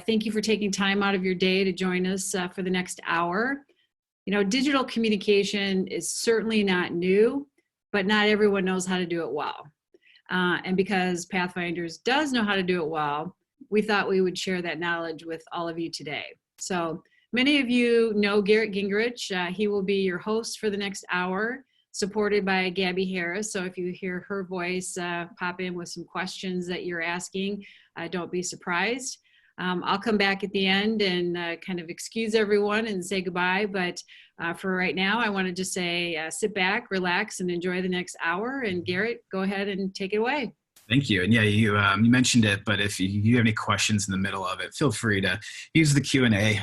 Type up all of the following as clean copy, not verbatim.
thank you for taking time out of your day to join us for the next hour. You know, digital communication is certainly not new, but not everyone knows how to do it well. And because Pathfinders does know how to do it well, we thought we would share that knowledge with all of you today. So many of you know Garrett Gingrich. He will be your host for the next hour, supported by Gabby Harris. So if you hear her voice pop in with some questions that you're asking, don't be surprised. I'll come back at the end and kind of excuse everyone and say goodbye. But for right now, I want to just say sit back, relax, and enjoy the next hour. And Garrett, go ahead and take it away. Thank you. And yeah, you mentioned it, but if you have any questions in the middle of it, feel free to use the Q&A.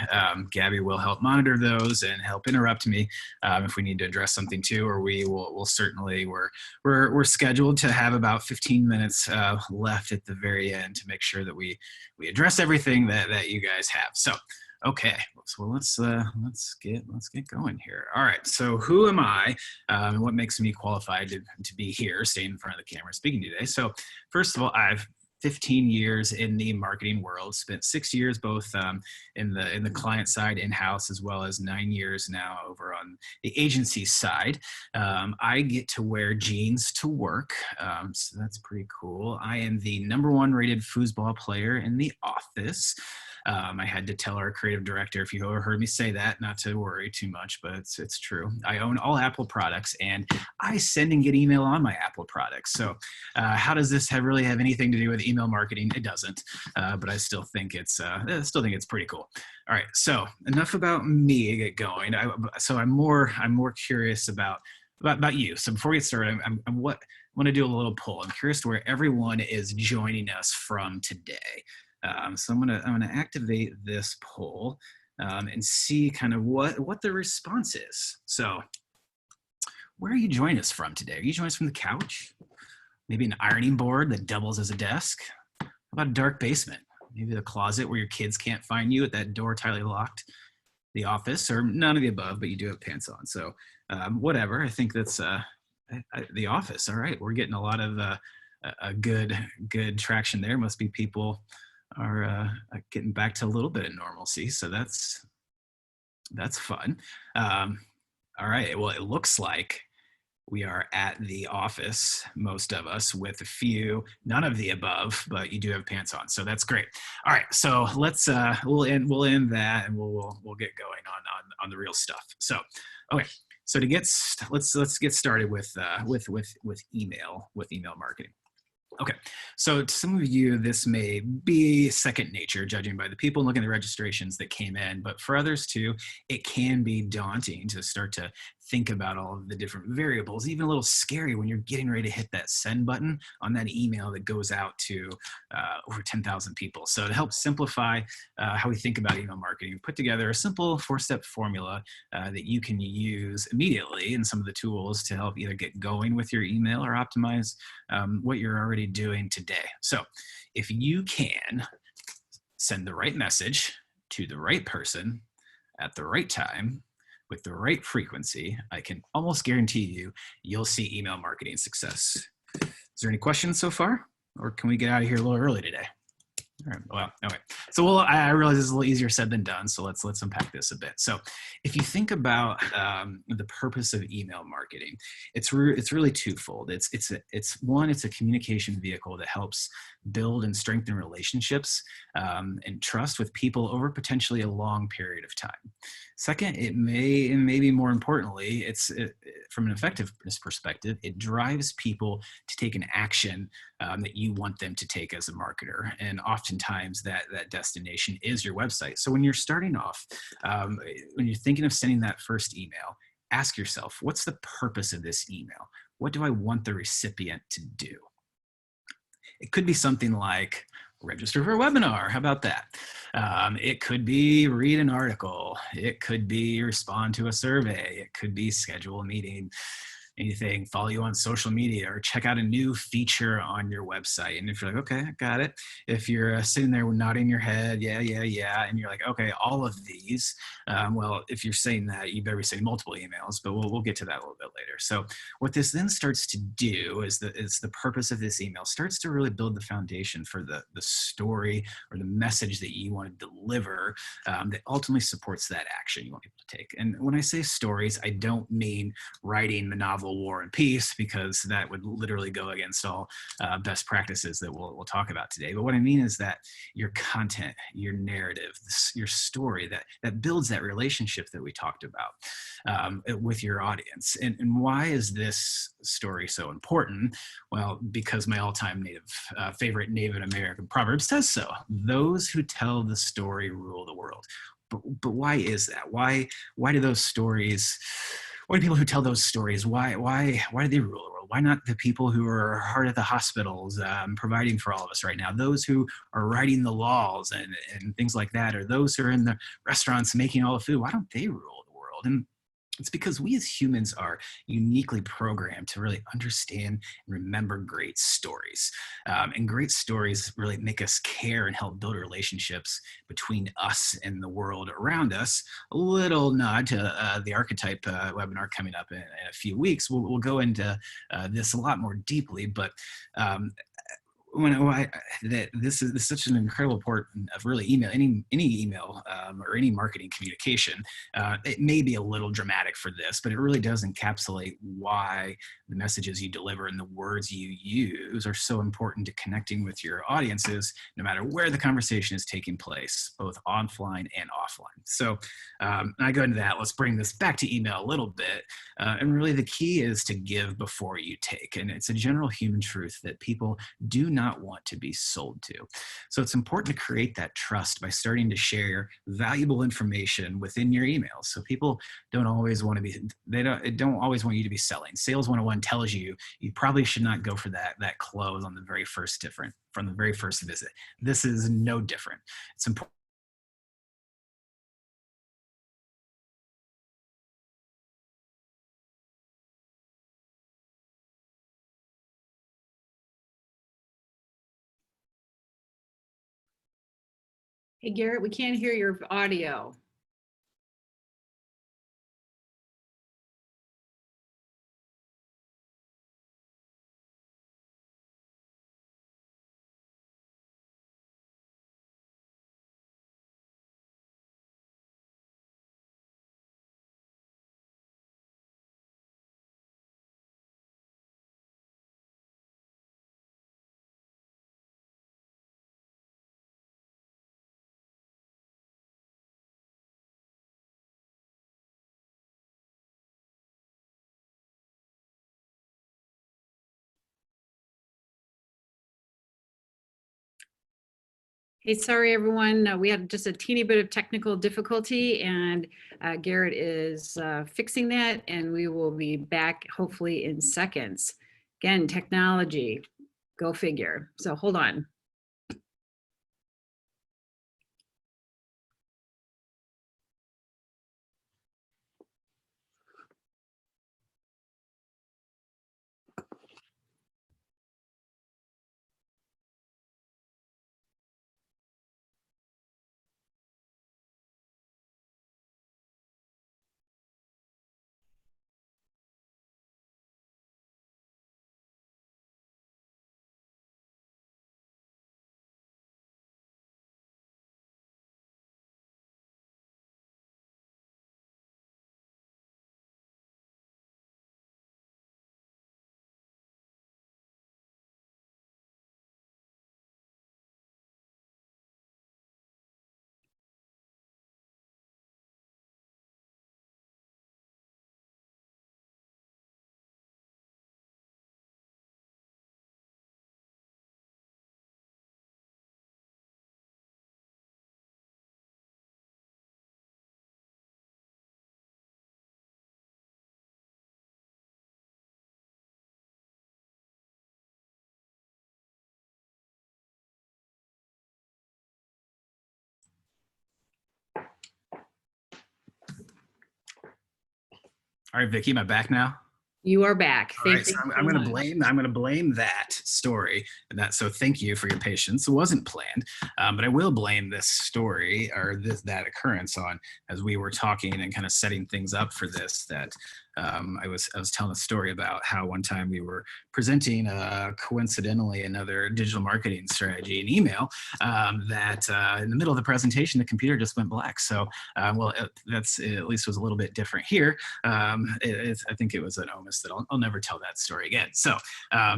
Gabby will help monitor those and help interrupt me if we need to address something too, or we'll certainly, we're scheduled to have about 15 minutes left at the very end to make sure that we address everything that you guys have. So, okay, so let's get going here. All right, so who am I and what makes me qualified to be here, staying in front of the camera speaking today? So first of all, I've 15 years in the marketing world, spent 6 years both in the client side in-house, as well as 9 years now over on the agency side. I get to wear jeans to work, so that's pretty cool. I am the #1 rated foosball player in the office. I had to tell our creative director, if you ever heard me say that, not to worry too much, but it's true. I own all Apple products, and I send and get email on my Apple products. So how does this really have anything to do with email marketing? It doesn't, but I still think it's pretty cool. All right, so enough about me. Get going. So I'm more curious about you. So before we get started, I want to do a little poll. I'm curious to where everyone is joining us from today. So I'm gonna activate this poll and see kind of what the response is. So where are you joining us from today? Are you joining us from the couch? Maybe an ironing board that doubles as a desk? How about a dark basement? Maybe the closet where your kids can't find you with that door tightly locked? The office, or none of the above, but you do have pants on. So whatever, I think that's the office. All right, we're getting a lot of a good traction there. Must be people are getting back to a little bit of normalcy, so that's fun. All right, well, it looks like we are at the office, most of us, with a few, none of the above, but you do have pants on, so that's great. All right, so let's we'll end that, and we'll get going on the real stuff. So, okay, so let's get started with email marketing. Okay, so to some of you, this may be second nature, judging by the people and looking at the registrations that came in, but for others too, it can be daunting to start to think about all of the different variables, even a little scary when you're getting ready to hit that send button on that email that goes out to over 10,000 people. So to help simplify how we think about email marketing, we put together a simple 4-step formula that you can use immediately in some of the tools to help either get going with your email or optimize what you're already doing today. So if you can send the right message to the right person at the right time with the right frequency, I can almost guarantee you'll see email marketing success. Is there any questions so far? Or can we get out of here a little early today? All right, well, okay. So I realize it's a little easier said than done, so let's unpack this a bit. So if you think about the purpose of email marketing, it's really twofold. It's a communication vehicle that helps build and strengthen relationships and trust with people over potentially a long period of time. Second, it may, and maybe more importantly, from an effectiveness perspective, it drives people to take an action that you want them to take as a marketer. And oftentimes that destination is your website. So when you're starting off, when you're thinking of sending that first email, ask yourself, what's the purpose of this email? What do I want the recipient to do? It could be something like register for a webinar. How about that? It could be read an article. It could be respond to a survey. It could be schedule a meeting. anything, follow you on social media, or check out a new feature on your website. And if you're like, okay, I got it. If you're sitting there nodding your head, yeah, yeah, yeah, and you're like, okay, all of these. Well, if you're saying that, you better be saying multiple emails, but we'll get to that a little bit later. So what this then starts to do is the purpose of this email starts to really build the foundation for the story or the message that you want to deliver that ultimately supports that action you want people to take. And when I say stories, I don't mean writing the novel War and Peace, because that would literally go against all best practices that we'll talk about today. But what I mean is that your content, your narrative, your story that builds that relationship that we talked about with your audience. And why is this story so important? Well, because my all-time favorite Native American proverb says so. Those who tell the story rule the world. But why is that? Why do those stories? Why do people who tell those stories? Why do they rule the world? Why not the people who are hard at the hospitals, providing for all of us right now? Those who are writing the laws and things like that, or those who are in the restaurants making all the food. Why don't they rule the world? And it's because we as humans are uniquely programmed to really understand and remember great stories. And great stories really make us care and help build relationships between us and the world around us. A little nod to the archetype webinar coming up in a few weeks. We'll go into this a lot more deeply, but this is such an incredible part of really any email or any marketing communication. It may be a little dramatic for this, but it really does encapsulate why the messages you deliver and the words you use are so important to connecting with your audiences, no matter where the conversation is taking place, both offline and offline. So I go into that. Let's bring this back to email a little bit. And really the key is to give before you take. And it's a general human truth that people do not want to be sold to. So it's important to create that trust by starting to share valuable information within your emails. So people don't always want to be, they don't always want you to be selling. Sales 101 tells you you probably should not go for that close on the very first from the very first visit. This is no different. It's important. Hey, Garrett, we can't hear your audio. Hey, sorry, everyone. We had just a teeny bit of technical difficulty, and Garrett is fixing that, and we will be back hopefully in seconds. Again, technology, go figure. So hold on. All right, Vicki, am I back now? You are back. All Thank right, so you I'm so going to much. blame that story. So thank you for your patience. It wasn't planned, but I will blame this story or that occurrence on, as we were talking and kind of setting things up for this. That I was telling a story about how one time we were presenting coincidentally another digital marketing strategy in email, that in the middle of the presentation the computer just went black. So that's at least was a little bit different here. I think it was an omis that I'll never tell that story again. So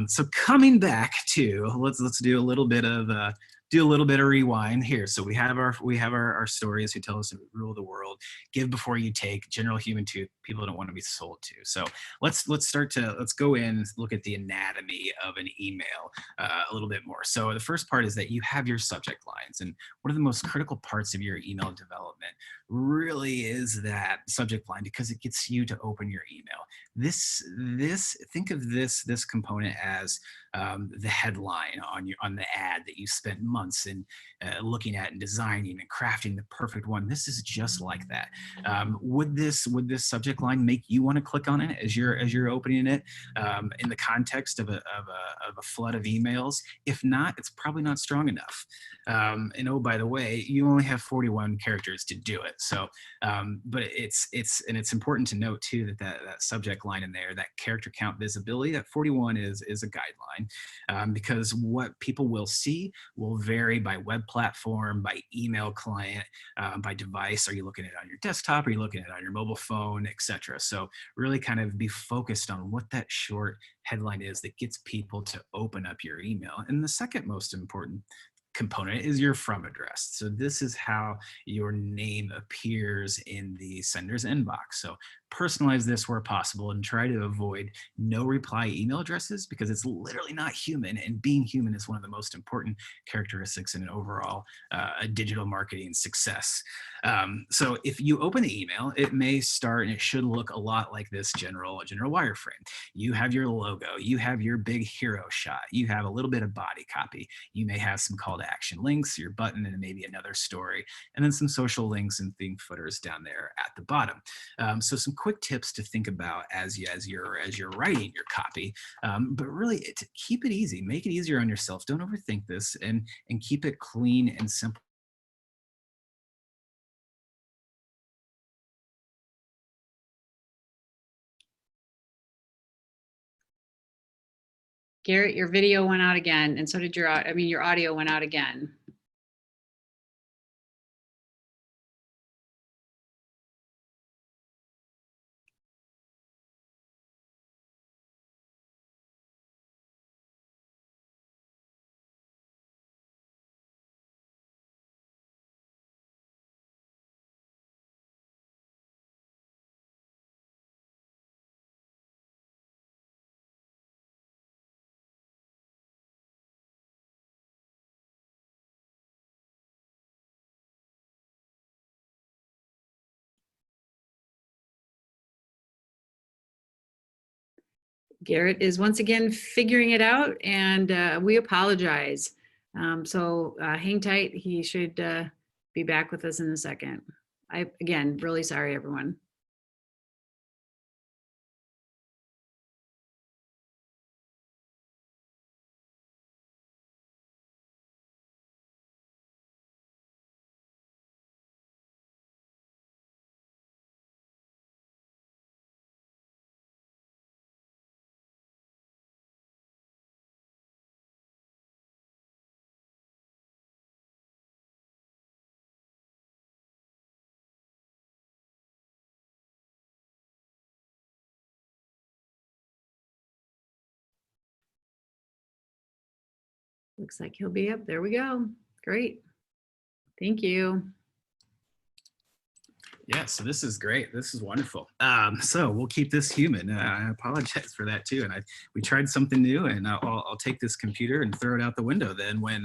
so coming back to, let's do a little bit of rewind here. So we have our stories who tell us to rule the world, give before you take, general human truth people don't want to be sold to. So let's go in and look at the anatomy of an email a little bit more. So the first part is that you have your subject lines, and one of the most critical parts of your email development really is that subject line, because it gets you to open your email. Think of this component as the headline on the ad that you spent months in looking at and designing and crafting the perfect one. This is just like that. Would this subject line make you want to click on it as you're opening it in the context of a flood of emails? If not, it's probably not strong enough. And oh, by the way, you only have 41 characters to do it. So, but it's important to note too that subject line in there, that character count visibility, that 41 is a guideline, because what people will see will vary by web platform, by email client, by device. Are you looking at it on your desktop? Are you looking at it on your mobile phone, etc.? So really kind of be focused on what that short headline is that gets people to open up your email. And the second most important component is your from address. So this is how your name appears in the sender's inbox. So personalize this where possible and try to avoid no reply email addresses, because it's literally not human, and being human is one of the most important characteristics in an overall digital marketing success. So if you open the email, it may start and it should look a lot like this general wireframe. You have your logo, you have your big hero shot, you have a little bit of body copy, you may have some call to action links, your button, and maybe another story, and then some social links and theme footers down there at the bottom. So some quick tips to think about as you're writing your copy, but really keep it easy, make it easier on yourself. Don't overthink this, and keep it clean and simple. Garrett, your video went out again, and so did your audio went out again. Garrett is once again figuring it out, and we apologize. So hang tight. He should be back with us in a second. Again, really sorry, everyone. Looks like he'll be up. There we go. Great. Thank you. Yeah, so this is great. This is wonderful. So we'll keep this human. I apologize for that too. And we tried something new, and I'll take this computer and throw it out the window then when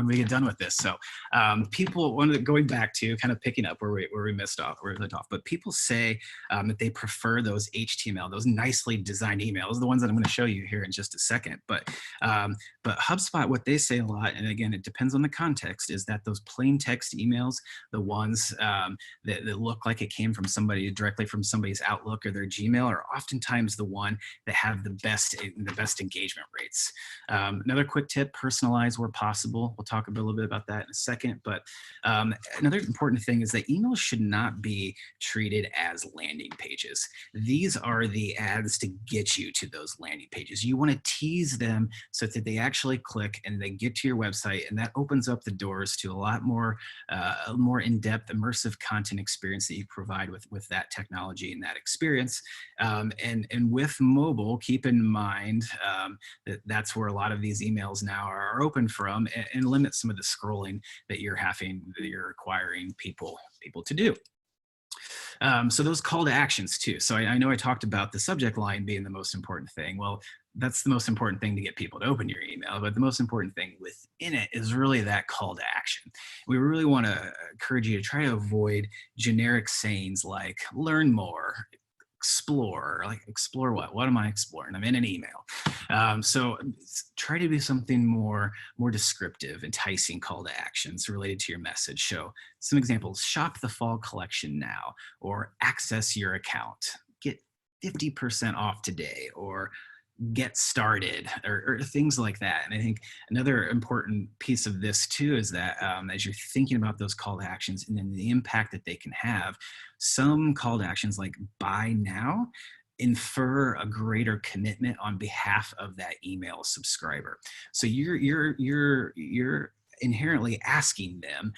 we get done with this. So people, going back to kind of picking up where we missed off, where we left off, but people say that they prefer those HTML, those nicely designed emails, the ones that I'm going to show you here in just a second. But HubSpot, what they say a lot, and again, it depends on the context, is that those plain text emails, the ones that look like it came from somebody directly from somebody's Outlook or their Gmail are oftentimes the one that have the best engagement rates. Another quick tip, personalize where possible. We'll talk a little bit about that in a second, but another important thing is that emails should not be treated as landing pages. These are the ads to get you to those landing pages. You want to tease them so that they actually click and they get to your website, and that opens up the doors to a lot more in-depth immersive content experience that you provide with that technology and that experience. And with mobile, keep in mind that that's where a lot of these emails now are open from, and limit some of the scrolling that you're requiring people to do. So those call to actions too. So I know I talked about the subject line being the most important thing. Well, that's the most important thing to get people to open your email, but the most important thing within it is really that call to action. We really want to encourage you to try to avoid generic sayings like learn more, explore. Like, explore what am I exploring? I'm in an email. So try to do something more descriptive, enticing call to actions related to your message. So some examples: shop the fall collection now, or access your account, get 50% off today, or get started, or things like that. And I think another important piece of this too is that as you're thinking about those call to actions and then the impact that they can have, some call to actions like buy now infer a greater commitment on behalf of that email subscriber. So you're inherently asking them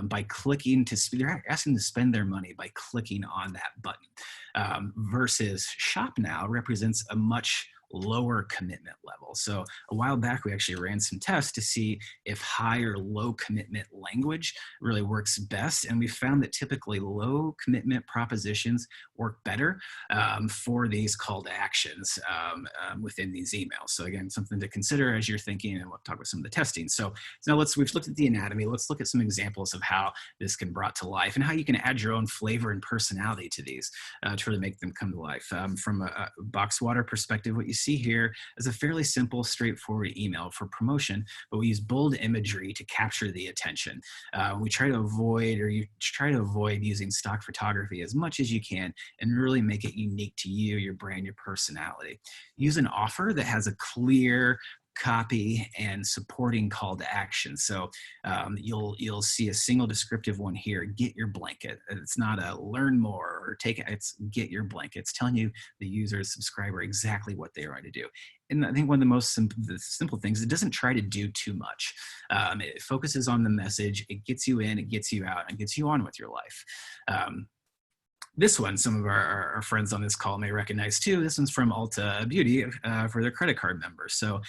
by clicking they're asking to spend their money by clicking on that button, versus shop now represents a much lower commitment level. So a while back, we actually ran some tests to see if high or low commitment language really works best. And we found that typically low commitment propositions work better for these call to actions within these emails. So again, something to consider as you're thinking, and we'll talk about some of the testing. So now we've looked at the anatomy. Let's look at some examples of how this can be brought to life and how you can add your own flavor and personality to these to really make them come to life. From a Boxwater perspective, what you see here is a fairly simple, straightforward email for promotion, but we use bold imagery to capture the attention. You try to avoid using stock photography as much as you can and really make it unique to you, your brand, your personality. Use an offer that has a clear copy and supporting call to action. So you'll see a single descriptive one here: get your blanket. It's not a learn more or take it, it's get your blanket. It's telling you, the user, subscriber, exactly what they are to do. And I think one of the most simple things, it doesn't try to do too much. It focuses on the message, it gets you in, it gets you out, and gets you on with your life. This one, some of our friends on this call may recognize too. This one's from Ulta Beauty for their credit card members. So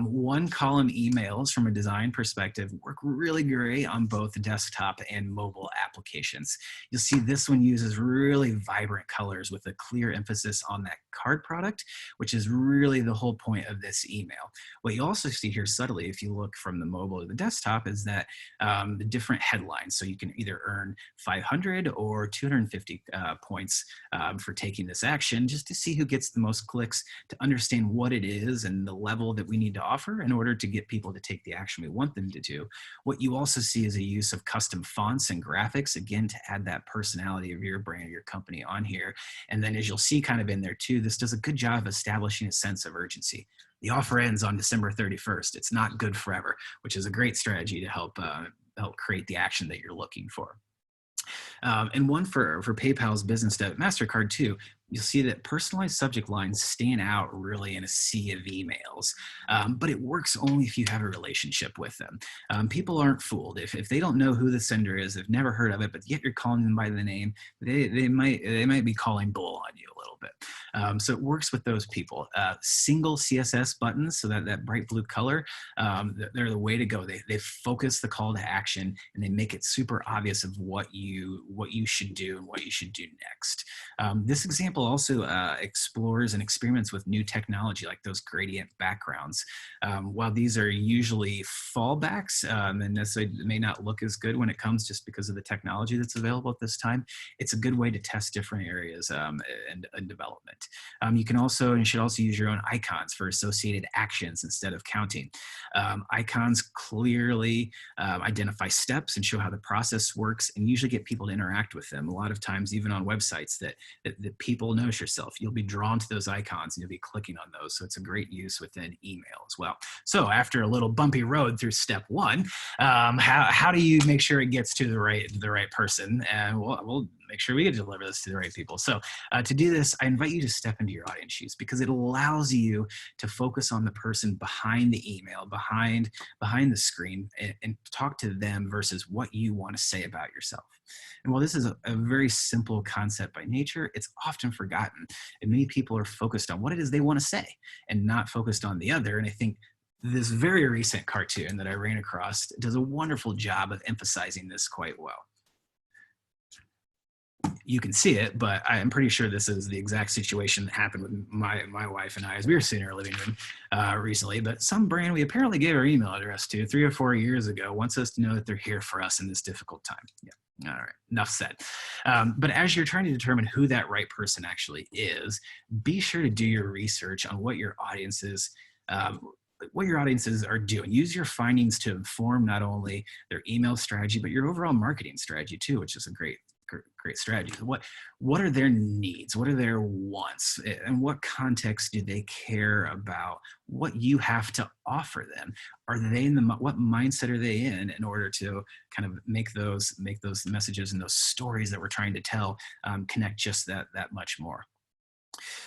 one column emails from a design perspective work really great on both desktop and mobile applications. You'll see this one uses really vibrant colors with a clear emphasis on that card product, which is really the whole point of this email. What you also see here subtly, if you look from the mobile to the desktop, is that the different headlines. So you can either earn 500 or 250 points for taking this action, just to see who gets the most clicks, to understand what it is and the level that we need to offer in order to get people to take the action we want them to do. What you also see is a use of custom fonts and graphics, again, to add that personality of your brand, your company on here. And then as you'll see kind of in there too, this does a good job of establishing a sense of urgency. The offer ends on December 31st. It's not good forever, which is a great strategy to help create the action that you're looking for. And one for PayPal's business debit MasterCard too. You'll see that personalized subject lines stand out really in a sea of emails, but it works only if you have a relationship with them. People aren't fooled. If they don't know who the sender is, they've never heard of it, but yet you're calling them by the name, they might be calling bull on you a little bit. So it works with those people. Single CSS buttons, so that bright blue color, they're the way to go. They focus the call to action and they make it super obvious of what you should do and what you should do next. This example people also explores and experiments with new technology like those gradient backgrounds. While these are usually fallbacks and necessarily may not look as good when it comes just because of the technology that's available at this time, it's a good way to test different areas and development. You can also, and you should also use your own icons for associated actions instead of counting. Icons clearly identify steps and show how the process works and usually get people to interact with them. A lot of times, even on websites that people notice yourself, you'll be drawn to those icons and you'll be clicking on those. So it's a great use within email as well. So after a little bumpy road through step one, how do you make sure it gets to the right person? And we'll make sure we can deliver this to the right people. So to do this, I invite you to step into your audience shoes because it allows you to focus on the person behind the email, behind the screen, and talk to them versus what you want to say about yourself. And while this is a very simple concept by nature, it's often forgotten. And many people are focused on what it is they want to say and not focused on the other. And I think this very recent cartoon that I ran across does a wonderful job of emphasizing this quite well. You can see it, but I'm pretty sure this is the exact situation that happened with my wife and I as we were sitting in our living room recently. But some brand we apparently gave our email address to 3 or 4 years ago wants us to know that they're here for us in this difficult time. Yeah. All right, enough said. But as you're trying to determine who that right person actually is, be sure to do your research on what your audiences are doing. Use your findings to inform not only their email strategy, but your overall marketing strategy too, which is a great strategy. What are their needs? What are their wants? And what context do they care about what you have to offer them? Are they what mindset are they in order to kind of make those messages and those stories that we're trying to tell connect just that much more?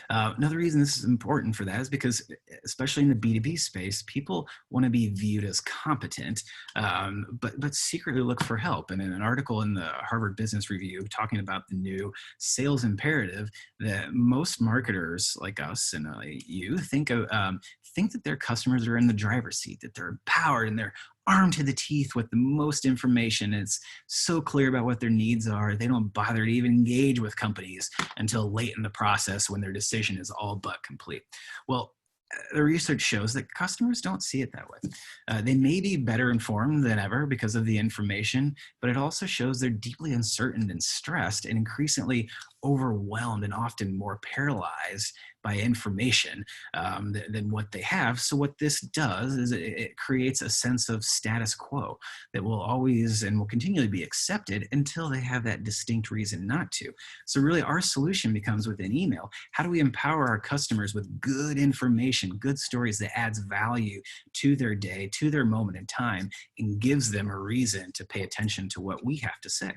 Another reason this is important for that is because, especially in the B2B space, people want to be viewed as competent, but secretly look for help. And in an article in the Harvard Business Review talking about the new sales imperative, that most marketers like us and you think that their customers are in the driver's seat, that they're empowered and they're armed to the teeth with the most information. It's so clear about what their needs are. They don't bother to even engage with companies until late in the process when their decision is all but complete. Well, the research shows that customers don't see it that way. They may be better informed than ever because of the information, but it also shows they're deeply uncertain and stressed and increasingly overwhelmed and often more paralyzed by information than what they have. So what this does is it creates a sense of status quo that will always and will continually be accepted until they have that distinct reason not to. So really our solution becomes within email. How do we empower our customers with good information, good stories that adds value to their day, to their moment in time, and gives them a reason to pay attention to what we have to say?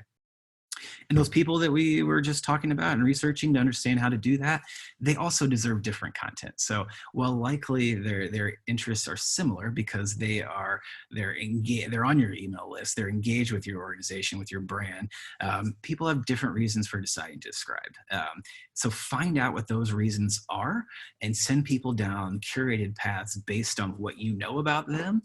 And those people that we were just talking about and researching to understand how to do that, they also deserve different content. So while likely their interests are similar because they're on your email list, they're engaged with your organization, with your brand, people have different reasons for deciding to subscribe. So find out what those reasons are and send people down curated paths based on what you know about them,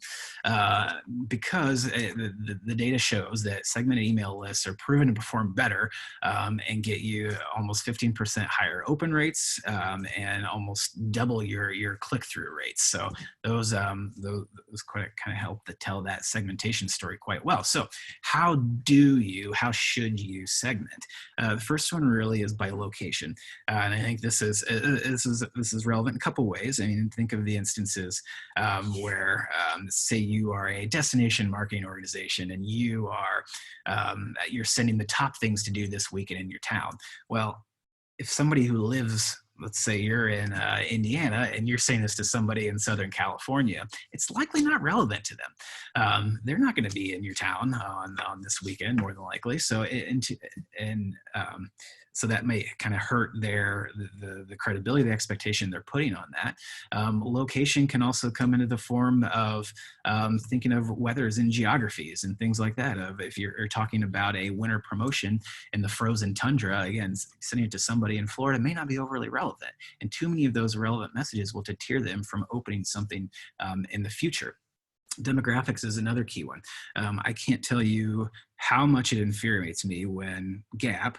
because the data shows that segmented email lists are proven to perform better and get you almost 15% higher open rates and almost double your click-through rates. So those quite kind of help to tell that segmentation story quite well. So how should you segment? The first one really is by location, and I think this is relevant in a couple ways. I mean, think of the instances where say you are a destination marketing organization and you're sending the top things to do this weekend in your town. Well, if somebody who lives, let's say you're in Indiana and you're saying this to somebody in Southern California, it's likely not relevant to them. They're not going to be in your town on this weekend, more than likely. So so that may kind of hurt the credibility, the expectation they're putting on that. Location can also come into the form of thinking of weathers and geographies and things like that. If you're talking about a winter promotion in the frozen tundra, again, sending it to somebody in Florida may not be overly relevant. And too many of those relevant messages will deter them from opening something in the future. Demographics is another key one. I can't tell you how much it infuriates me when Gap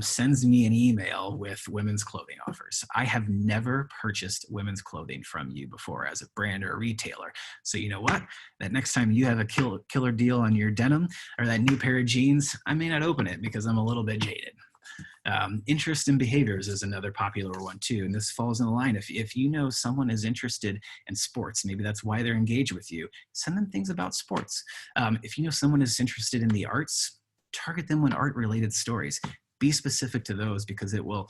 sends me an email with women's clothing offers. I have never purchased women's clothing from you before as a brand or a retailer. So you know what? That next time you have a killer deal on your denim or that new pair of jeans, I may not open it because I'm a little bit jaded. Interest in behaviors is another popular one too, and this falls in the line. If you know someone is interested in sports, maybe that's why they're engaged with you, send them things about sports. If you know someone is interested in the arts, target them with art related stories. Be specific to those because it will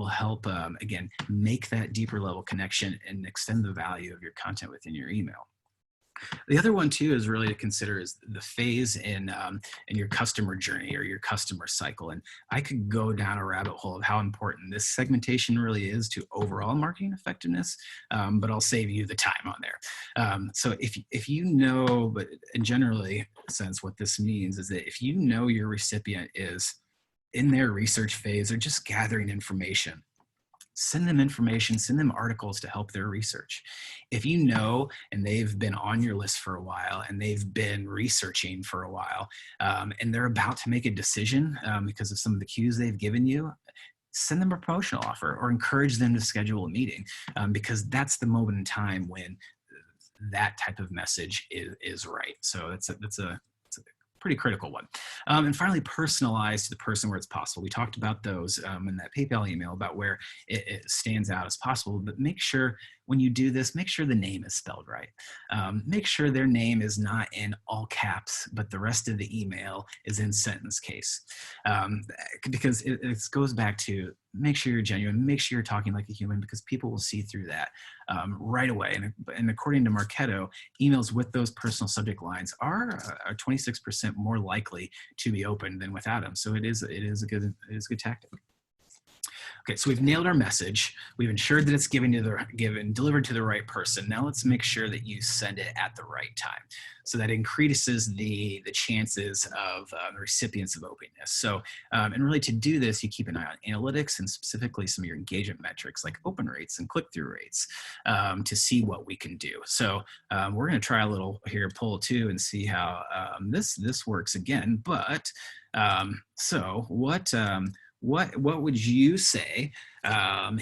help again make that deeper level connection and extend the value of your content within your email. The other one too is really to consider is the phase in your customer journey or your customer cycle. And I could go down a rabbit hole of how important this segmentation really is to overall marketing effectiveness, but I'll save you the time on there. So if you know, but in generally sense, what this means is that if you know your recipient is in their research phase or just gathering information, send them information, send them articles to help their research. If you know, and they've been on your list for a while and they've been researching for a while, and they're about to make a decision because of some of the cues they've given you, send them a promotional offer or encourage them to schedule a meeting because that's the moment in time when that type of message is right. So that's a pretty critical one. And finally, personalized to the person where it's possible. We talked about those in that PayPal email about where it stands out as possible, but make sure when you do this, make sure the name is spelled right. Make sure their name is not in all caps, but the rest of the email is in sentence case. Because it goes back to make sure you're genuine, make sure you're talking like a human because people will see through that right away. And according to Marketo, emails with those personal subject lines are 26% more likely to be opened than without them. So it is a good tactic. Okay, so we've nailed our message. We've ensured that it's delivered to the right person. Now let's make sure that you send it at the right time. So that increases the chances of the recipients of opening this. So, and really to do this, you keep an eye on analytics and specifically some of your engagement metrics like open rates and click-through rates to see what we can do. So we're gonna try a little here, poll 2 and see how this works again. But so what would you say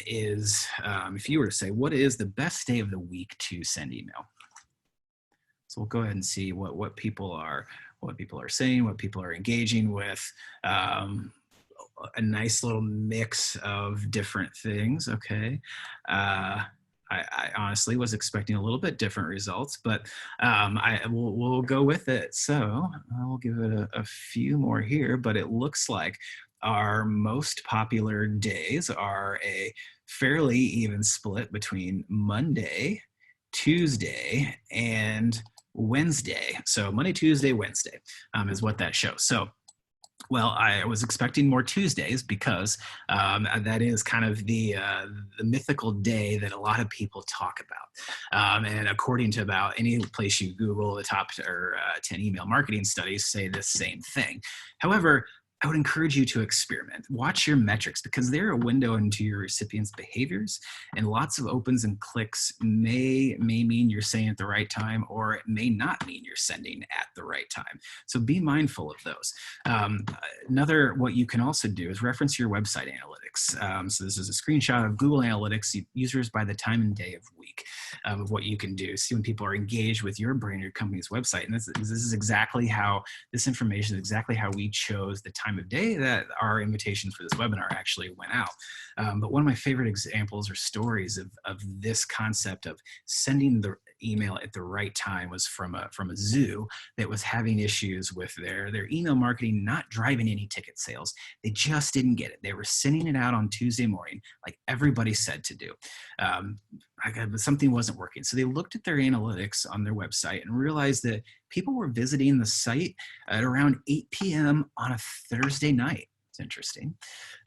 is, if you were to say, what is the best day of the week to send email? So we'll go ahead and see what people are saying, what people are engaging with. A nice little mix of different things. Okay. I honestly was expecting a little bit different results, but we'll go with it. So I'll give it a few more here, but it looks like our most popular days are a fairly even split between Monday, Tuesday, and Wednesday. So Monday, Tuesday, Wednesday is what that shows. So well, I was expecting more Tuesdays because that is kind of the mythical day that a lot of people talk about. And according to about any place you Google, the top 10 email marketing studies say the same thing. However, I would encourage you to experiment. Watch your metrics because they're a window into your recipients' behaviors, and lots of opens and clicks may mean you're saying at the right time, or it may not mean you're sending at the right time. So be mindful of those. What you can also do is reference your website analytics. So this is a screenshot of Google Analytics users by the time and day of week of what you can do. See when people are engaged with your brand, your company's website, and this is exactly how this information is exactly how we chose the time of day that our invitations for this webinar actually went out. But one of my favorite examples or stories of this concept of sending the email at the right time was from a zoo that was having issues with their email marketing not driving any ticket sales. They just didn't get it. They were sending it out on Tuesday morning like everybody said to do. But something wasn't working. So they looked at their analytics on their website and realized that people were visiting the site at around 8 p.m. on a Thursday night. It's interesting.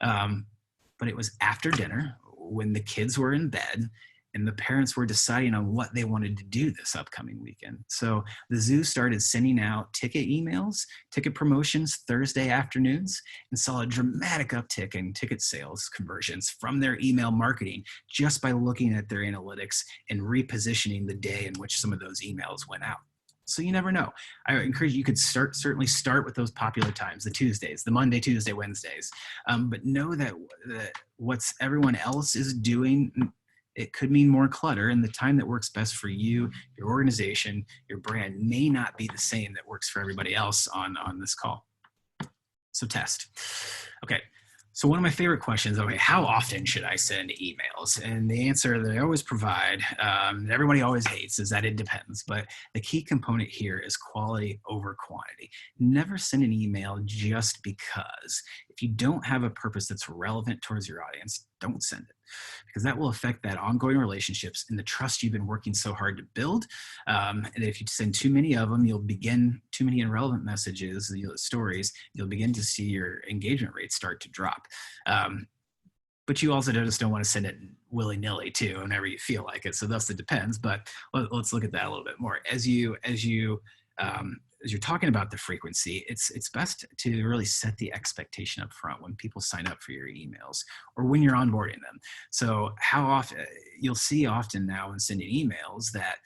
But it was after dinner when the kids were in bed and the parents were deciding on what they wanted to do this upcoming weekend. So the zoo started sending out ticket emails, ticket promotions Thursday afternoons, and saw a dramatic uptick in ticket sales conversions from their email marketing just by looking at their analytics and repositioning the day in which some of those emails went out. So you never know. I encourage you could certainly start with those popular times, the Tuesdays, the Monday, Tuesday, Wednesdays, but know that what's everyone else is doing, it could mean more clutter, and the time that works best for you, your organization, your brand may not be the same that works for everybody else on this call. So test. Okay. So one of my favorite questions, okay, how often should I send emails? And the answer that I always provide, that everybody always hates, is that it depends. But the key component here is quality over quantity. Never send an email just because. If you don't have a purpose that's relevant towards your audience, don't send it, because that will affect that ongoing relationships and the trust you've been working so hard to build. And if you send too many of them, you'll begin too many irrelevant messages, stories, you'll begin to see your engagement rates start to drop. But you also just don't want to send it willy-nilly too, whenever you feel like it. So thus it depends, but let's look at that a little bit more. As you're talking about the frequency, it's best to really set the expectation up front when people sign up for your emails or when you're onboarding them. So how often, you'll see often now when sending emails that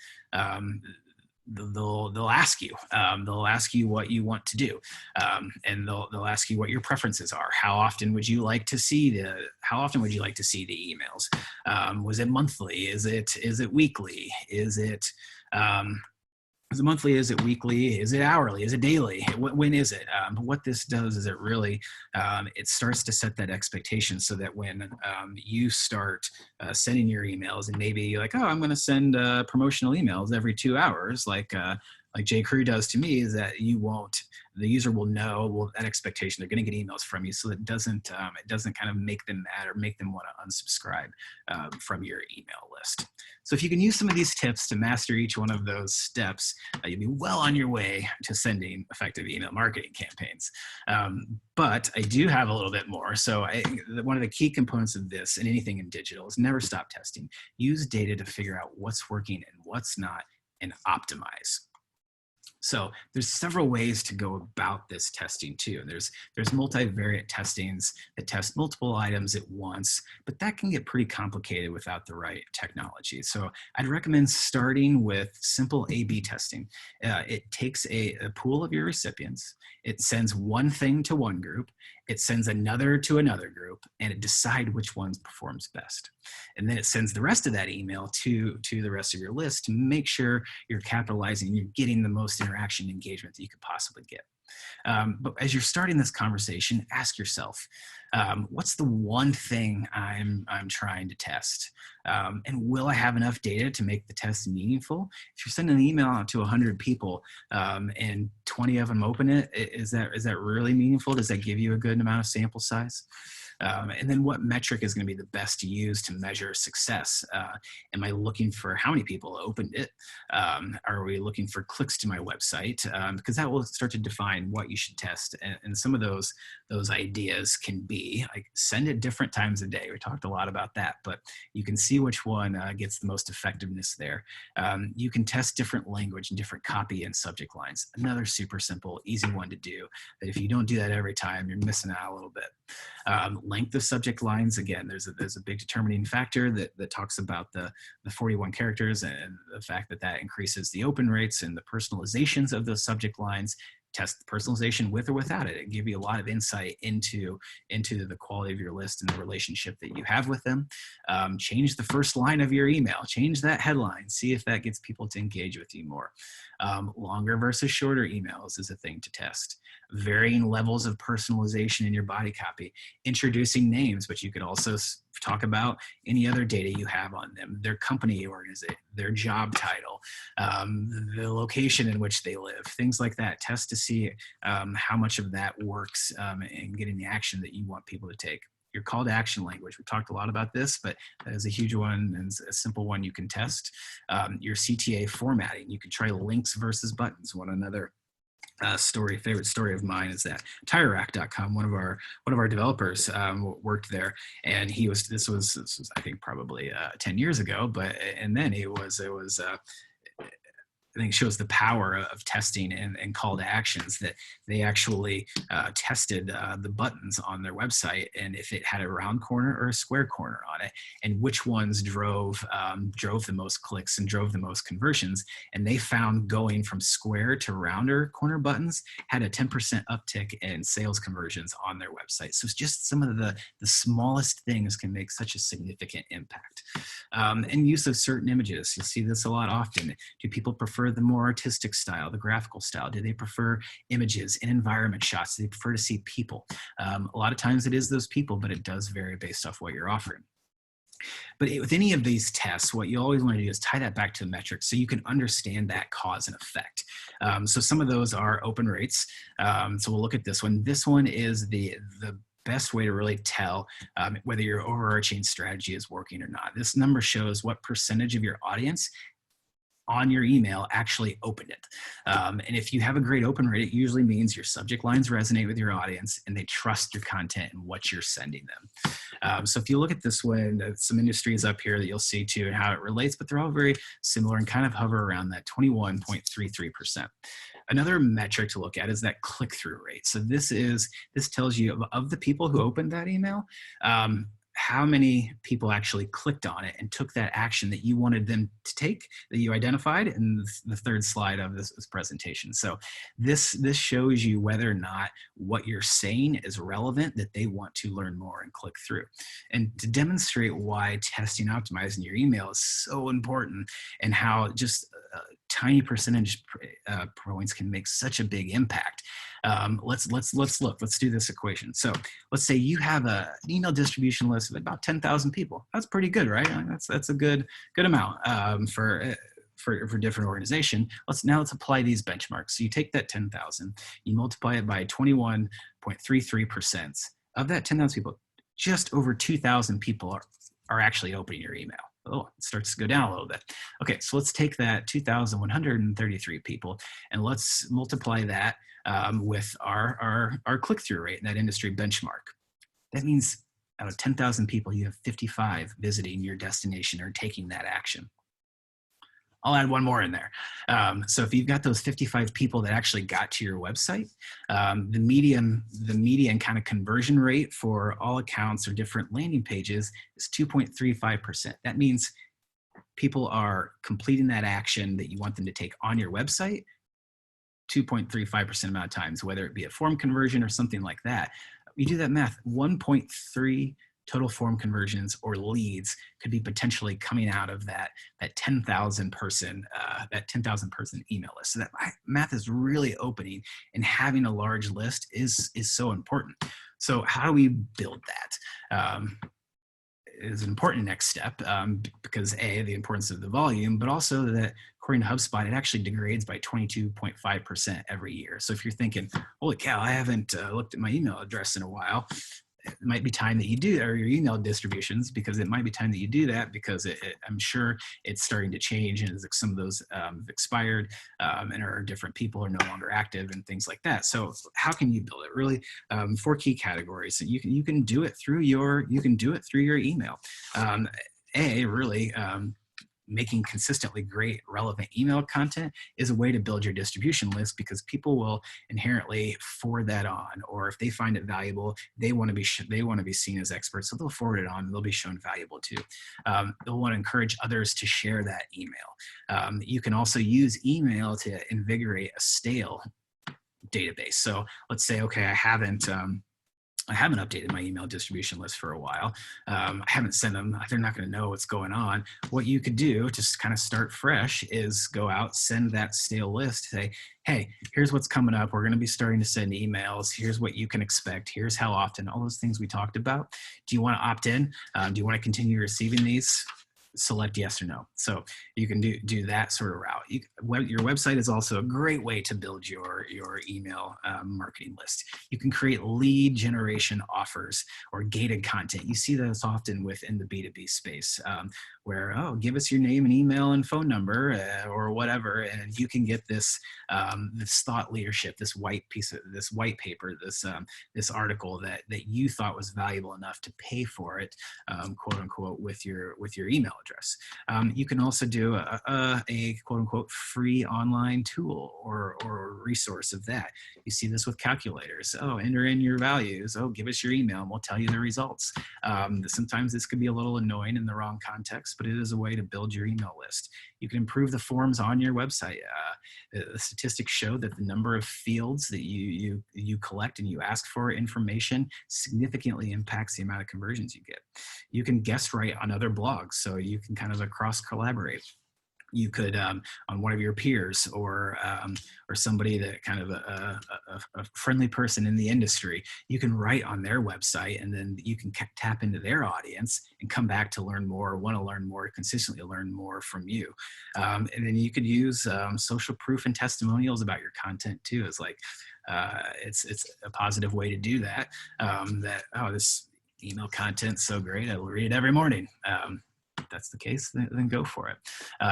they'll ask you what you want to do, and they'll ask you what your preferences are. How often would you like to see the emails? Was it monthly? Is it weekly? Is it monthly? Is it weekly? Is it hourly? Is it daily? When is it? What this does is it really, it starts to set that expectation so that when you start sending your emails, and maybe you're like, oh, I'm going to send promotional emails every 2 hours, like J. Crew does to me, is that the user will know, that expectation, they're going to get emails from you, so it doesn't kind of make them mad or make them want to unsubscribe from your email list. So if you can use some of these tips to master each one of those steps, you'll be well on your way to sending effective email marketing campaigns. But I do have a little bit more. So one of the key components of this and anything in digital is never stop testing. Use data to figure out what's working and what's not, and optimize. So there's several ways to go about this testing too. There's multivariate testings that test multiple items at once, but that can get pretty complicated without the right technology. So I'd recommend starting with simple A/B testing. It takes a pool of your recipients, it sends one thing to one group, it sends another to another group, and it decides which ones performs best. And then it sends the rest of that email to the rest of your list to make sure you're capitalizing, you're getting the most interaction and engagement that you could possibly get. But as you're starting this conversation, ask yourself, what's the one thing I'm trying to test? And will I have enough data to make the test meaningful? If you're sending an email out to 100 people and 20 of them open it, is that really meaningful? Does that give you a good amount of sample size? And then what metric is going to be the best to use to measure success? Am I looking for how many people opened it? Are we looking for clicks to my website? Because that will start to define what you should test. And some of those ideas can be like, send at different times of day. We talked a lot about that, but you can see which one gets the most effectiveness there. You can test different language and different copy and subject lines. Another super simple, easy one to do, that if you don't do that every time, you're missing out a little bit. Length of subject lines, again, there's a big determining factor that talks about the 41 characters and the fact that increases the open rates and the personalizations of those subject lines. Test the personalization with or without it. It give you a lot of insight into the quality of your list and the relationship that you have with them. Change the first line of your email. Change that headline. See if that gets people to engage with you more. Longer versus shorter emails is a thing to test. Varying levels of personalization in your body copy. Introducing names, but you could also talk about any other data you have on them, their company organization, their job title, the location in which they live, things like that. Test to see how much of that works in getting the action that you want people to take. Your call to action language. We talked a lot about this, but that is a huge one and a simple one you can test. Your CTA formatting. You can try links versus buttons. One another favorite story of mine is that TireRack.com, one of our developers worked there, and this was I think probably 10 years ago, and then it was I think shows the power of testing and call to actions, that they actually tested the buttons on their website, and if it had a round corner or a square corner on it, and which ones drove the most clicks and drove the most conversions. And they found going from square to rounder corner buttons had a 10% uptick in sales conversions on their website. So it's just some of the smallest things can make such a significant impact. And use of certain images. You'll see this a lot often. Do people prefer the more artistic style, the graphical style? Do they prefer images and environment shots? Do they prefer to see people? A lot of times it is those people, but it does vary based off what you're offering. But with any of these tests, what you always want to do is tie that back to metrics so you can understand that cause and effect. So some of those are open rates. So we'll look at this one. This one is the best way to really tell whether your overarching strategy is working or not. This number shows what percentage of your audience on your email actually opened it. And if you have a great open rate, it usually means your subject lines resonate with your audience and they trust your content and what you're sending them. So if you look at this one, some industries up here that you'll see too and how it relates, but they're all very similar and kind of hover around that 21.33%. Another metric to look at is that click-through rate. So this tells you of the people who opened that email, how many people actually clicked on it and took that action that you wanted them to take, that you identified in the third slide of this presentation. So this shows you whether or not what you're saying is relevant, that they want to learn more and click through. And to demonstrate why testing, optimizing your email is so important and how just tiny percentage points can make such a big impact. Let's look. Let's do this equation. So let's say you have an email distribution list of about 10,000 people. That's pretty good, right? That's a good amount for different organization. Let's apply these benchmarks. So you take that 10,000, you multiply it by 21.33%. Of that 10,000 people, just over 2,000 people are actually opening your email. Oh, it starts to go down a little bit. Okay, so let's take that 2,133 people and let's multiply that with our click-through rate in that industry benchmark. That means out of 10,000 people, you have 55 visiting your destination or taking that action. I'll add one more in there. So if you've got those 55 people that actually got to your website, the median kind of conversion rate for all accounts or different landing pages is 2.35%. That means people are completing that action that you want them to take on your website 2.35% amount of times, whether it be a form conversion or something like that. You do that math, 1.3 total form conversions or leads could be potentially coming out of that 10,000 person email list. So that math is really opening, and having a large list is so important. So how do we build that? Is an important next step because the importance of the volume, but also that according to HubSpot, it actually degrades by 22.5% every year. So if you're thinking, holy cow, I haven't looked at my email address in a while, it might be time that you do, or your email distributions, because it might be time that you do that, because I'm sure it's starting to change and some of those have expired and are different people are no longer active and things like that. So how can you build it? Really, 4 key categories. And you can do it through your email. Making consistently great, relevant email content is a way to build your distribution list, because people will inherently forward that on, or if they find it valuable, they want to be seen as experts, so they'll forward it on and they'll be shown valuable too. They'll want to encourage others to share that email. You can also use email to invigorate a stale database. So let's say, okay, I haven't updated my email distribution list for a while. I haven't sent them. They're not going to know what's going on. What you could do to kind of start fresh is go out, send that stale list, say, hey, here's what's coming up. We're going to be starting to send emails. Here's what you can expect. Here's how often, all those things we talked about. Do you want to opt in? Do you want to continue receiving these? Select yes or no. So you can do that sort of route. Your website is also a great way to build your email marketing list. You can create lead generation offers or gated content. You see those often within the B2B space. where, oh, give us your name and email and phone number or whatever, and you can get this this thought leadership, this white paper, this article that you thought was valuable enough to pay for it, quote unquote, with your email address. You can also do a quote unquote free online tool or resource of that. You see this with calculators. Oh, enter in your values. Oh, give us your email and we'll tell you the results. Sometimes this could be a little annoying in the wrong context, but it is a way to build your email list. You can improve the forms on your website. The statistics show that the number of fields that you collect and you ask for information significantly impacts the amount of conversions you get. You can guest write on other blogs, so you can kind of cross collaborate. You could on one of your peers or somebody that kind of a friendly person in the industry, you can write on their website, and then you can tap into their audience and come back to learn more, want to learn more, consistently learn more from you. And then you could use social proof and testimonials about your content too. It's like it's a positive way to do that. That, oh, this email content's so great, I will read it every morning. If that's the case, then go for it.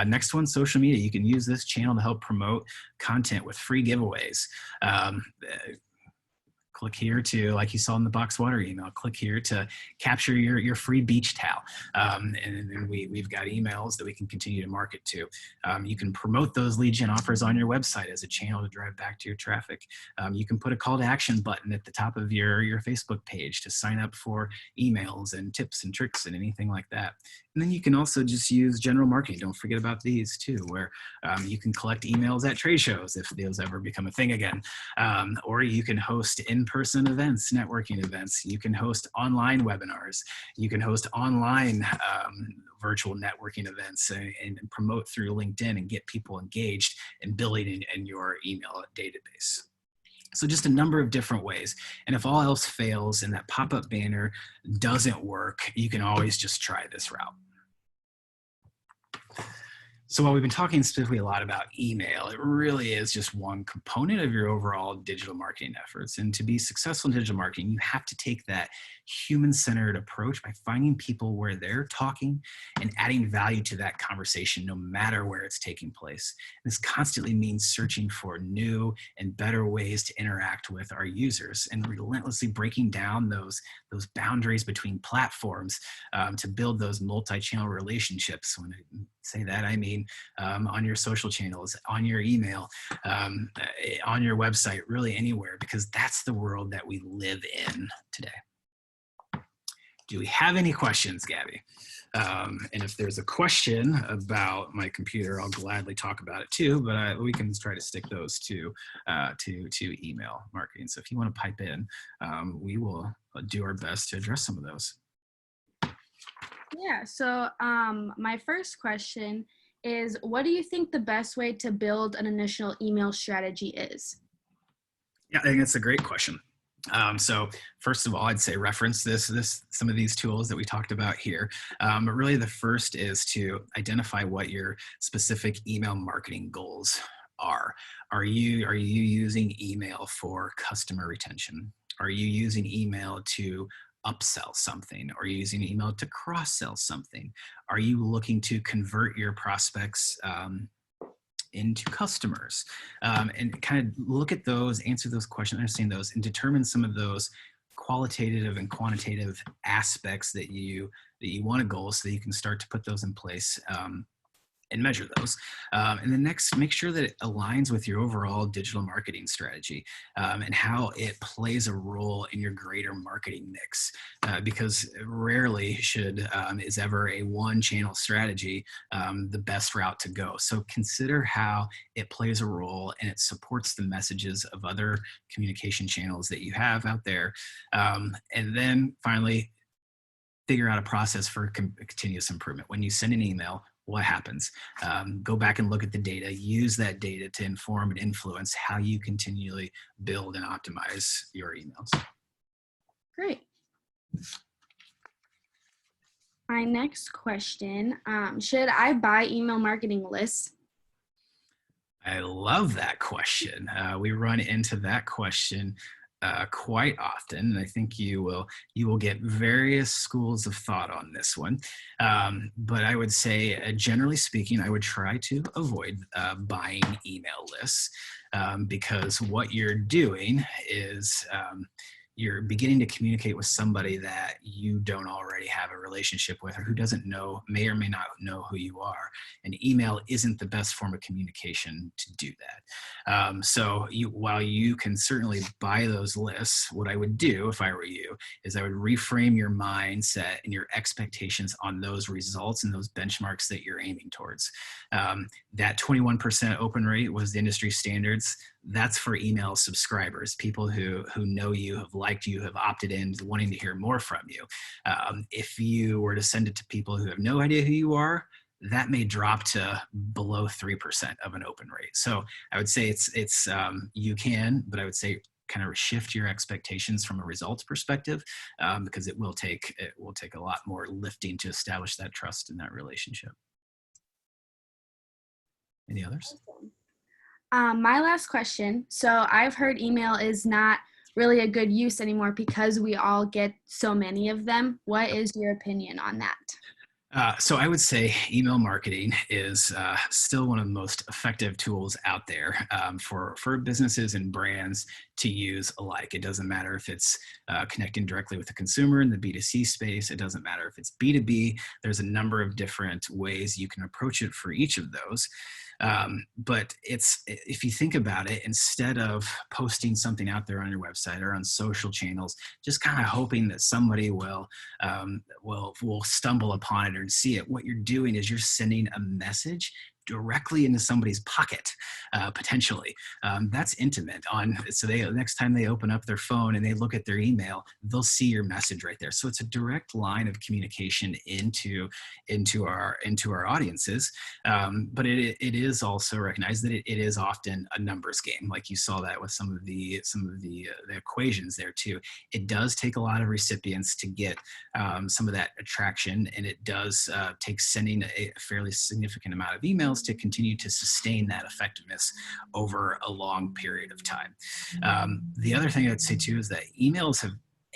Next one, social media. You can use this channel to help promote content with free giveaways. Click here to, like you saw in the box water email, click here to capture your free beach towel. And then we've got emails that we can continue to market to. You can promote those lead gen offers on your website as a channel to drive back to your traffic. You can put a call to action button at the top of your Facebook page to sign up for emails and tips and tricks and anything like that. And then you can also just use general marketing. Don't forget about these too, where you can collect emails at trade shows if those ever become a thing again. Or you can host in-person events, networking events. You can host online webinars. You can host online virtual networking events and promote through LinkedIn and get people engaged and building in your email database. So just a number of different ways. And if all else fails and that pop-up banner doesn't work, you can always just try this route. So while we've been talking specifically a lot about email, it really is just one component of your overall digital marketing efforts. And to be successful in digital marketing, you have to take that human-centered approach by finding people where they're talking and adding value to that conversation, no matter where it's taking place. This constantly means searching for new and better ways to interact with our users and relentlessly breaking down those boundaries between platforms to build those multi-channel relationships. When I say that, I mean on your social channels, on your email, on your website, really anywhere, because that's the world that we live in today. Do we have any questions, Gabby? And if there's a question about my computer, I'll gladly talk about it too, but we can try to stick those to email marketing. So if you want to pipe in, we will do our best to address some of those. Yeah, so my first question is, what do you think the best way to build an initial email strategy is? Yeah, I think that's a great question. So first of all, I'd say reference some of these tools that we talked about here. But really the first is to identify what your specific email marketing goals are. Are you using email for customer retention? Are you using email to upsell something? Are you using email to cross-sell something? Are you looking to convert your prospects into customers? And kind of look at those, answer those questions, understand those, and determine some of those qualitative and quantitative aspects that you want to goal, so that you can start to put those in place and measure those. And then next, make sure that it aligns with your overall digital marketing strategy and how it plays a role in your greater marketing mix, because rarely is ever a one channel strategy the best route to go. So consider how it plays a role and it supports the messages of other communication channels that you have out there. And then finally, figure out a process for continuous improvement. When you send an email, what happens? Go back and look at the data, use that data to inform and influence how you continually build and optimize your emails. Great. My next question, should I buy email marketing lists? I love that question. We run into that question quite often, and I think you will get various schools of thought on this one. But I would say, generally speaking, I would try to avoid buying email lists, because what you're doing is you're beginning to communicate with somebody that you don't already have a relationship with, or who doesn't know, may or may not know who you are. And email isn't the best form of communication to do that. So while you can certainly buy those lists, what I would do if I were you is I would reframe your mindset and your expectations on those results and those benchmarks that you're aiming towards. That 21% open rate was the industry standards. That's for email subscribers, people who know you, have liked you, have opted in, wanting to hear more from you. If you were to send it to people who have no idea who you are, that may drop to below 3% of an open rate. So I would say it's you can, but I would say kind of shift your expectations from a results perspective, because it will take a lot more lifting to establish that trust in that relationship. Any others? My last question. So I've heard email is not really a good use anymore because we all get so many of them. What is your opinion on that? So I would say email marketing is still one of the most effective tools out there, for businesses and brands to use alike. It doesn't matter if it's connecting directly with the consumer in the B2C space. It doesn't matter if it's B2B. There's a number of different ways you can approach it for each of those. But if you think about it, instead of posting something out there on your website or on social channels, just kind of hoping that somebody will stumble upon it and see it, what you're doing is you're sending a message directly into somebody's pocket, potentially. That's intimate. So next time they open up their phone and they look at their email, they'll see your message right there. So it's a direct line of communication into our audiences. But it is also recognized that it is often a numbers game, like you saw that with some of the equations there too. It does take a lot of recipients to get some of that attraction, and it does take sending a fairly significant amount of emails to continue to sustain that effectiveness over a long period of time. The other thing I'd say too is that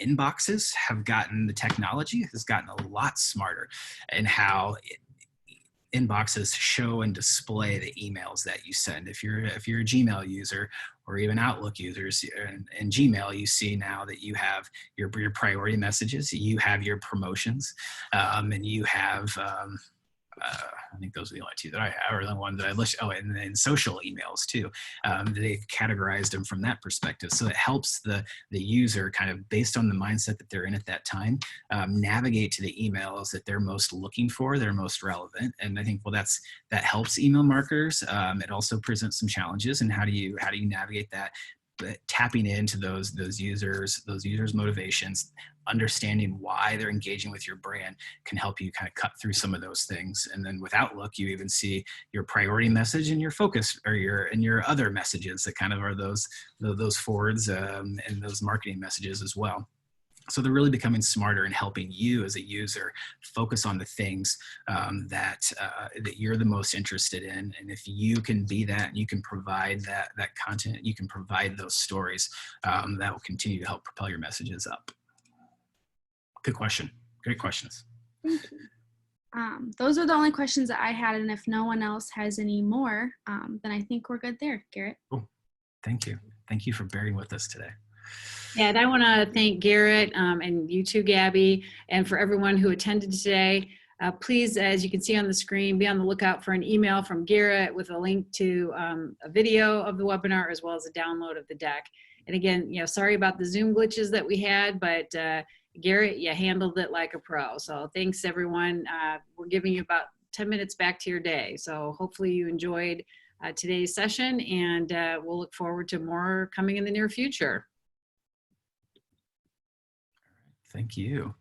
inboxes have gotten, the technology has gotten a lot smarter in how inboxes show and display the emails that you send. If you're a Gmail user or even Outlook users in Gmail, you see now that you have your priority messages, you have your promotions, and you have I think those are the only two that I have, or the one that I listed. Oh, and then social emails too. They've categorized them from that perspective. So it helps the user kind of based on the mindset that they're in at that time, navigate to the emails that they're most looking for, they're most relevant. And I think, that helps email marketers. It also presents some challenges. And how do you navigate that? But tapping into those users' motivations, understanding why they're engaging with your brand can help you kind of cut through some of those things. And then with Outlook, you even see your priority message and your focus, or your other messages that kind of are those forwards and those marketing messages as well. So they're really becoming smarter and helping you as a user focus on the things that you're the most interested in. And if you can be that, and you can provide that content, you can provide those stories, that will continue to help propel your messages up. Good question. Great questions. Thank you. Those are the only questions that I had. And if no one else has any more, then I think we're good there, Garrett. Cool. Thank you. Thank you for bearing with us today. Yeah, and I want to thank Garrett and you too, Gabby, and for everyone who attended today. Please, as you can see on the screen, be on the lookout for an email from Garrett with a link to a video of the webinar, as well as a download of the deck. And again, sorry about the Zoom glitches that we had, but Garrett, you handled it like a pro. So thanks, everyone. We're giving you about 10 minutes back to your day. So hopefully you enjoyed today's session, and we'll look forward to more coming in the near future. Thank you.